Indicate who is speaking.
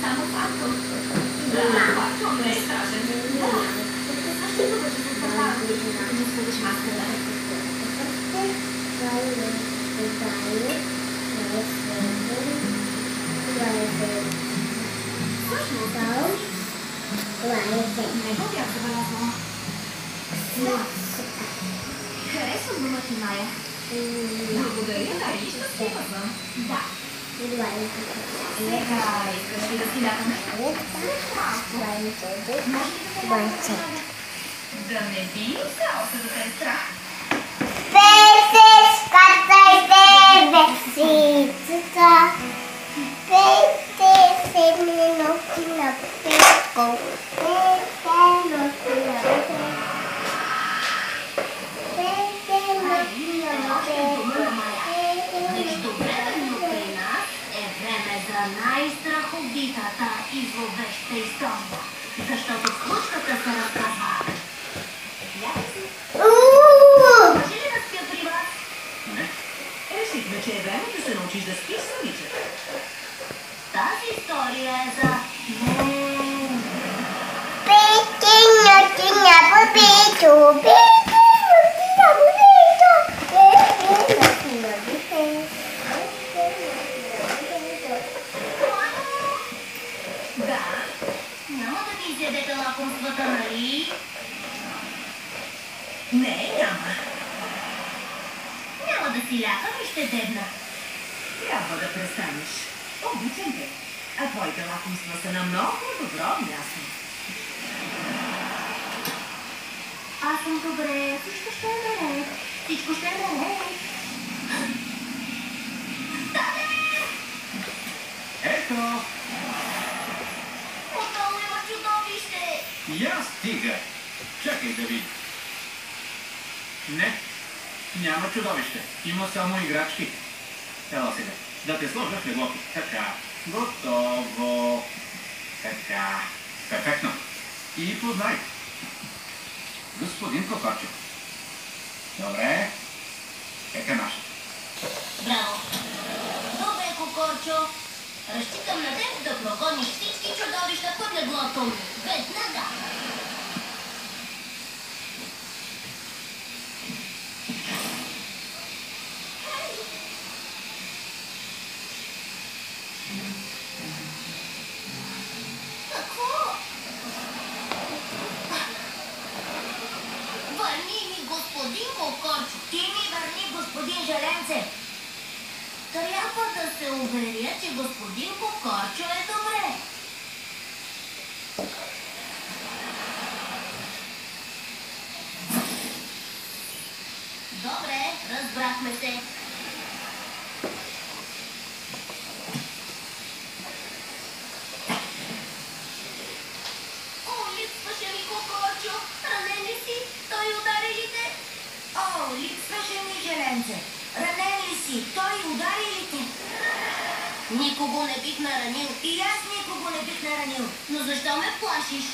Speaker 1: Само фактор. Да, фактор не е страшен. Да. Защо тук ще се забавя, да не сложиш маската? Всъщност, не го бях забелязала. Харесвам думата ти, Майя. Благодаря, нали? Щастлива съм. Да. Сега искаш ли да си дадаме? Може ли да се дадаме? Да не би цяло се да те е страх. Най-страховитата и зловеща история, защото случката се разказва. Може ли да спя при вас?
Speaker 2: Не. Решихме, че е време да се научиш да спиш самичък.
Speaker 1: Тази история е за Да, няма да ви изядете лакомствата, нали?
Speaker 2: Не, няма.
Speaker 1: Няма да си лякам и ще дебна.
Speaker 2: Трябва да престанеш. Обичам те. А твоите лакомства са на много добро място.
Speaker 1: Аз съм добре, всичко ще е наред. Всичко ще е наред.
Speaker 2: Ето!
Speaker 1: Отново има чудовище.
Speaker 2: Я стига! Чакай да види. Не, няма чудовище. Има само играчки. Ела сега, да те сложа в леглото. Така, готово. Така, перфектно. И познай. Господин Кокорчев. Добре. Ека наша.
Speaker 1: Браво. Добре, Кокорчо. Разчитам на теб да прогониш всички чудовища под леглото ми. Веднага. Какво? Върни ми, господин Кокорчо. Ти ми върни, господин Желенце. Трябва да се уверя, че господин Кокорчо е добре. Добре, разбрахме се. О, липсваше ми Кокорчо. Ранен ли си? Той удари ли те? О, липсваше ми Желенце. Ранен ли си? Той удари ли те? Никого не бих наранил. И аз никого не бих наранил. Но защо ме плашиш?